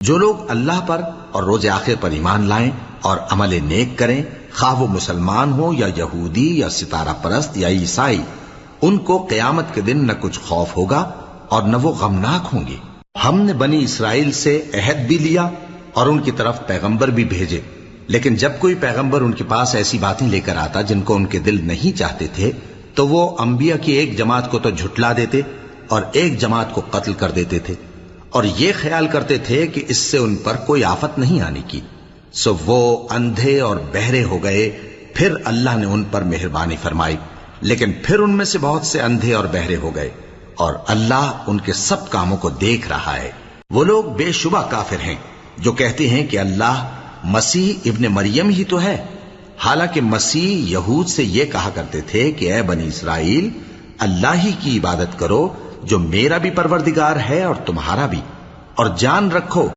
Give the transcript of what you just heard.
जो लोग अल्लाह पर और रोज आखिर पर ईमान लाएं और अमल नेक करें, खा वो मुसलमान हो या यहूदी या सितारा परस्त या ईसाई, उनको क़यामत के दिन न कुछ खौफ होगा और न वो गमनाक होंगे। हमने बनी इसराइल से अहद भी लिया और उनकी तरफ पैगंबर भी भेजे, लेकिन जब कोई पैगंबर उनके पास ऐसी बातें लेकर आता जिनको उनके दिल नहीं चाहते थे, तो वो अंबिया की एक जमात को तो झुटला देते और एक जमात को कत्ल कर देते थे और ये ख्याल करते थे कि इससे उन पर कोई आफत नहीं आने की। सो वो अंधे और बहरे हो गए। फिर अल्लाह ने उन पर मेहरबानी फरमाई, लेकिन फिर उनमें से बहुत से अंधे और बहरे हो गए और अल्लाह उनके सब कामों को देख रहा है। वो लोग बेशुबा काफिर हैं जो कहते हैं कि अल्लाह मसीह इब्ने मरियम ही तो है, हालांकि मसीह यहूद से ये कहा करते थे कि ऐ बनी इसराइल, अल्लाह ही की इबादत करो जो मेरा भी परवरदिगार है और तुम्हारा भी, और जान रखो